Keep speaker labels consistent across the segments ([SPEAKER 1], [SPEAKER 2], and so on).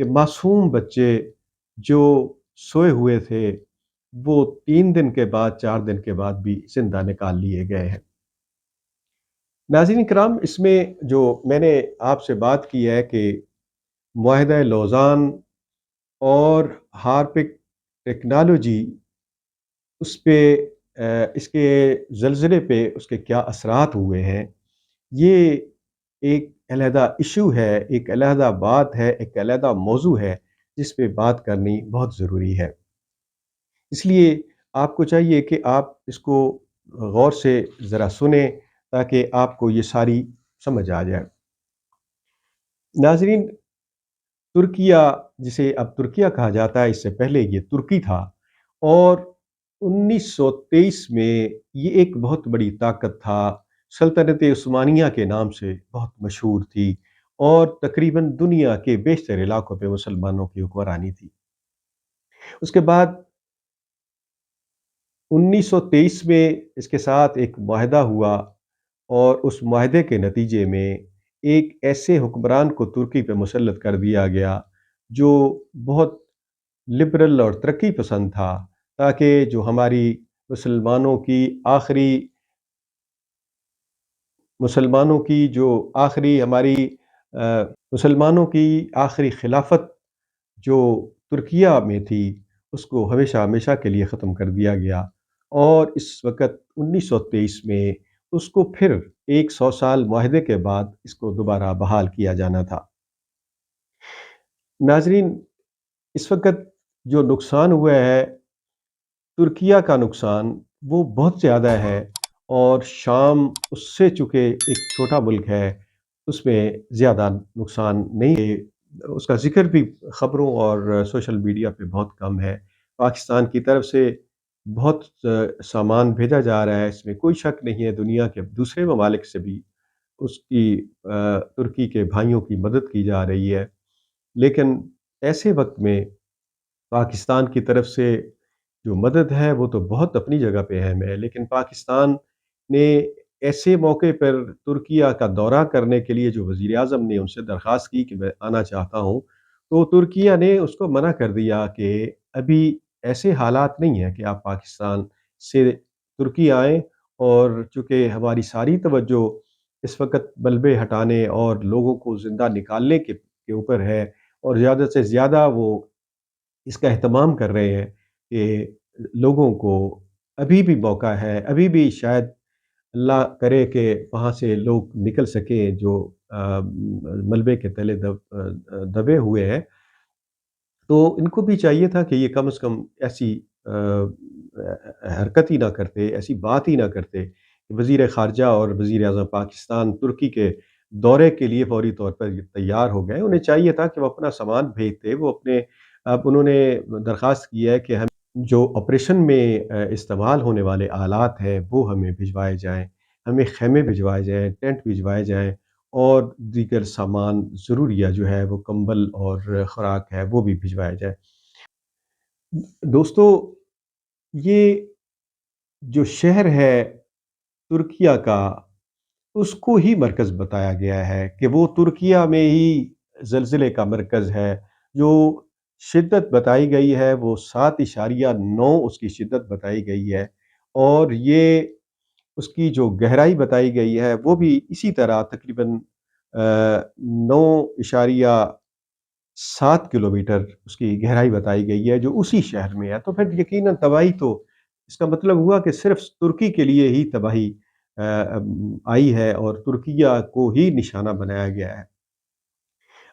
[SPEAKER 1] کہ معصوم بچے جو سوئے ہوئے تھے وہ 3 دن کے بعد 4 دن کے بعد بھی زندہ نکال لیے گئے ہیں۔ ناظرین کرام، اس میں جو میں نے آپ سے بات کی ہے کہ معاہدہ لوزان اور ہارپک ٹیکنالوجی، اس پہ اس کے زلزلے پہ اس کے کیا اثرات ہوئے ہیں، یہ ایک علیحدہ ایشو ہے، ایک علیحدہ بات ہے، ایک علیحدہ موضوع ہے جس پہ بات کرنی بہت ضروری ہے۔ اس لیے آپ کو چاہیے کہ آپ اس کو غور سے ذرا سنیں تاکہ آپ کو یہ ساری سمجھ آ جائے۔ ناظرین، ترکیہ، جسے اب ترکیہ کہا جاتا ہے، اس سے پہلے یہ ترکی تھا، اور 1923 میں یہ ایک بہت بڑی طاقت تھا، سلطنت عثمانیہ کے نام سے بہت مشہور تھی، اور تقریباً دنیا کے بیشتر علاقوں پہ مسلمانوں کی حکمرانی تھی۔ اس کے بعد 1923 میں اس کے ساتھ ایک معاہدہ ہوا، اور اس معاہدے کے نتیجے میں ایک ایسے حکمران کو ترکی پہ مسلط کر دیا گیا جو بہت لبرل اور ترقی پسند تھا، تاکہ جو ہماری مسلمانوں کی آخری مسلمانوں کی جو آخری ہماری مسلمانوں کی آخری خلافت جو ترکیہ میں تھی، اس کو ہمیشہ ہمیشہ کے لیے ختم کر دیا گیا، اور اس وقت 1923 میں اس کو پھر 100 سال معاہدے کے بعد اس کو دوبارہ بحال کیا جانا تھا۔ ناظرین، اس وقت جو نقصان ہوا ہے، ترکیہ کا نقصان وہ بہت زیادہ ہے، اور شام اس سے چونکہ ایک چھوٹا ملک ہے، اس میں زیادہ نقصان نہیں ہے۔ اس کا ذکر بھی خبروں اور سوشل میڈیا پہ بہت کم ہے۔ پاکستان کی طرف سے بہت سامان بھیجا جا رہا ہے، اس میں کوئی شک نہیں ہے، دنیا کے دوسرے ممالک سے بھی اس کی ترکی کے بھائیوں کی مدد کی جا رہی ہے، لیکن ایسے وقت میں پاکستان کی طرف سے جو مدد ہے وہ تو بہت اپنی جگہ پہ اہم ہے، لیکن پاکستان نے ایسے موقع پر ترکیہ کا دورہ کرنے کے لیے جو وزیر اعظم نے ان سے درخواست کی کہ میں آنا چاہتا ہوں، تو ترکیہ نے اس کو منع کر دیا کہ ابھی ایسے حالات نہیں ہیں کہ آپ پاکستان سے ترکی آئیں، اور چونکہ ہماری ساری توجہ اس وقت ملبے ہٹانے اور لوگوں کو زندہ نکالنے کے اوپر ہے، اور زیادہ سے زیادہ وہ اس کا اہتمام کر رہے ہیں کہ لوگوں کو ابھی بھی موقع ہے، ابھی بھی شاید اللہ کرے کہ وہاں سے لوگ نکل سکیں جو ملبے کے تلے دبے ہوئے ہیں۔ تو ان کو بھی چاہیے تھا کہ یہ کم از کم ایسی حرکت ہی نہ کرتے، ایسی بات ہی نہ کرتے۔ وزیر خارجہ اور وزیر اعظم پاکستان ترکی کے دورے کے لیے فوری طور پر تیار ہو گئے، انہیں چاہیے تھا کہ وہ اپنا سامان بھیجتے، وہ اپنے اب انہوں نے درخواست کی ہے کہ ہم جو آپریشن میں استعمال ہونے والے آلات ہیں وہ ہمیں بھجوائے جائیں، ہمیں خیمے بھجوائے جائیں، ٹینٹ بھجوائے جائیں، اور دیگر سامان ضروریہ جو ہے وہ کمبل اور خوراک ہے وہ بھی بھجوایا جائے۔ دوستو، یہ جو شہر ہے ترکیہ کا، اس کو ہی مرکز بتایا گیا ہے کہ وہ ترکیہ میں ہی زلزلے کا مرکز ہے۔ جو شدت بتائی گئی ہے وہ 7.9 اس کی شدت بتائی گئی ہے، اور یہ اس کی جو گہرائی بتائی گئی ہے وہ بھی اسی طرح تقریباً 9.7 کلومیٹر اس کی گہرائی بتائی گئی ہے، جو اسی شہر میں ہے۔ تو پھر یقیناً تباہی تو اس کا مطلب ہوا کہ صرف ترکی کے لیے ہی تباہی آئی ہے، اور ترکیہ کو ہی نشانہ بنایا گیا ہے۔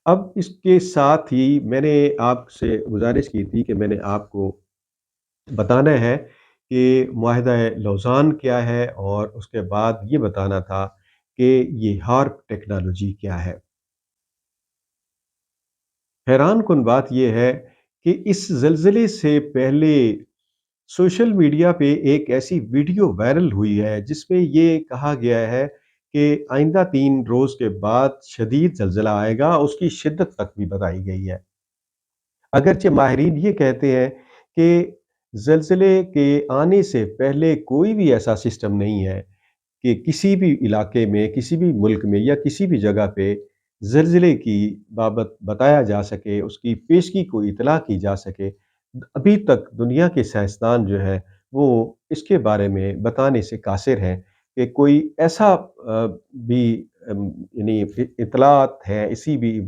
[SPEAKER 1] اب اس کے ساتھ ہی میں نے آپ سے گزارش کی تھی کہ میں نے آپ کو بتانا ہے کہ معاہدہ لوزان کیا ہے، اور اس کے بعد یہ بتانا تھا کہ یہ ہارپ ٹیکنالوجی کیا ہے۔ حیران کن بات یہ ہے کہ اس زلزلے سے پہلے سوشل میڈیا پہ ایک ایسی ویڈیو وائرل ہوئی ہے جس میں یہ کہا گیا ہے کہ آئندہ 3 روز کے بعد شدید زلزلہ آئے گا، اس کی شدت تک بھی بتائی گئی ہے۔ اگرچہ ماہرین یہ کہتے ہیں کہ زلزلے کے آنے سے پہلے کوئی بھی ایسا سسٹم نہیں ہے کہ کسی بھی علاقے میں، کسی بھی ملک میں یا کسی بھی جگہ پہ زلزلے کی بابت بتایا جا سکے، اس کی پیشگی کو اطلاع کی جا سکے، ابھی تک دنیا کے سائنسدان جو ہے وہ اس کے بارے میں بتانے سے قاصر ہیں کہ کوئی ایسا بھی یعنی اطلاعات ہیں، ایسی بھی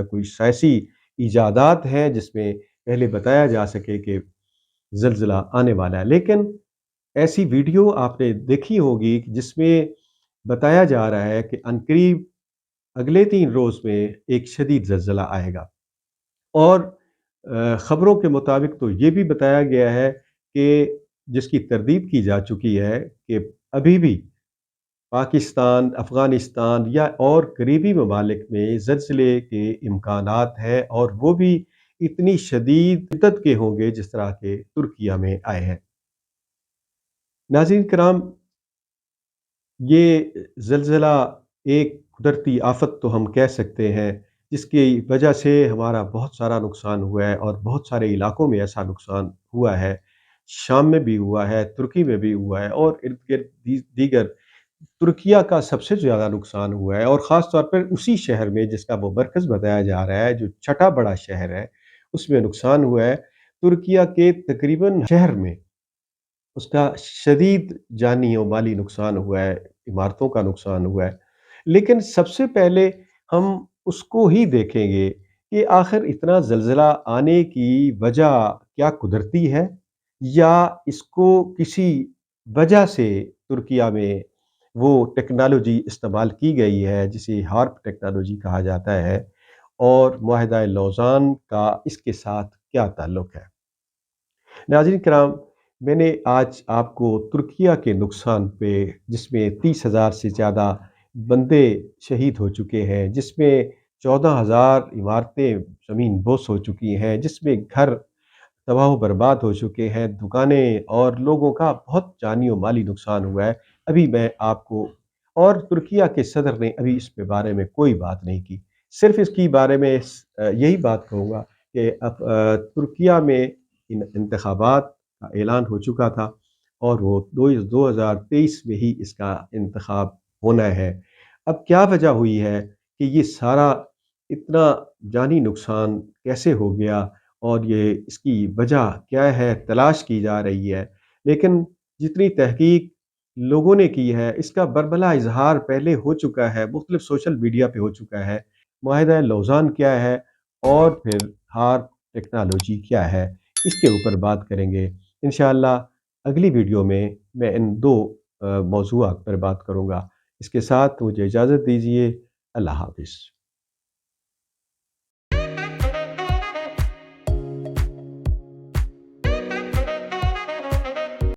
[SPEAKER 1] کوئی سائنسی ایجادات ہیں جس میں پہلے بتایا جا سکے کہ زلزلہ آنے والا ہے۔ لیکن ایسی ویڈیو آپ نے دیکھی ہوگی جس میں بتایا جا رہا ہے کہ عنقریب اگلے 3 روز میں ایک شدید زلزلہ آئے گا، اور خبروں کے مطابق تو یہ بھی بتایا گیا ہے کہ جس کی تردید کی جا چکی ہے کہ ابھی بھی پاکستان، افغانستان یا اور قریبی ممالک میں زلزلے کے امکانات ہیں، اور وہ بھی اتنی شدید شدت کے ہوں گے جس طرح کے ترکیہ میں آئے ہیں۔ ناظرین کرام، یہ زلزلہ ایک قدرتی آفت تو ہم کہہ سکتے ہیں جس کی وجہ سے ہمارا بہت سارا نقصان ہوا ہے، اور بہت سارے علاقوں میں ایسا نقصان ہوا ہے۔ شام میں بھی ہوا ہے، ترکی میں بھی ہوا ہے، اور ارد گرد دیگر ترکیہ کا سب سے زیادہ نقصان ہوا ہے، اور خاص طور پر اسی شہر میں جس کا وہ مرکز بتایا جا رہا ہے، جو چھٹا بڑا شہر ہے، اس میں نقصان ہوا ہے۔ ترکیہ کے تقریباً شہر میں اس کا شدید جانی و مالی نقصان ہوا ہے، عمارتوں کا نقصان ہوا ہے۔ لیکن سب سے پہلے ہم اس کو ہی دیکھیں گے کہ آخر اتنا زلزلہ آنے کی وجہ کیا قدرتی ہے، یا اس کو کسی وجہ سے ترکیہ میں وہ ٹیکنالوجی استعمال کی گئی ہے جسے ہارپ ٹیکنالوجی کہا جاتا ہے، اور معاہدہ لوزان کا اس کے ساتھ کیا تعلق ہے۔ ناظرین کرام، میں نے آج آپ کو ترکیہ کے نقصان پہ، جس میں 30,000 سے زیادہ بندے شہید ہو چکے ہیں، جس میں 14,000 عمارتیں زمین بوس ہو چکی ہیں، جس میں گھر تباہ و برباد ہو چکے ہیں، دکانیں اور لوگوں کا بہت جانی و مالی نقصان ہوا ہے، ابھی میں آپ کو، اور ترکیہ کے صدر نے ابھی اس کے بارے میں کوئی بات نہیں کی۔ صرف اس کی بارے میں یہی بات کہوں گا کہ اب ترکیہ میں انتخابات کا اعلان ہو چکا تھا، اور وہ 2023 میں ہی اس کا انتخاب ہونا ہے۔ اب کیا وجہ ہوئی ہے کہ یہ سارا اتنا جانی نقصان کیسے ہو گیا، اور یہ اس کی وجہ کیا ہے، تلاش کی جا رہی ہے۔ لیکن جتنی تحقیق لوگوں نے کی ہے، اس کا بربلا اظہار پہلے ہو چکا ہے، مختلف سوشل میڈیا پہ ہو چکا ہے۔ معاہدہ لوزان کیا ہے، اور پھر ہارپ ٹیکنالوجی کیا ہے، اس کے اوپر بات کریں گے انشاءاللہ۔ اگلی ویڈیو میں ان دو موضوعات پر بات کروں گا۔ اس کے ساتھ مجھے اجازت دیجیے۔ اللہ حافظ۔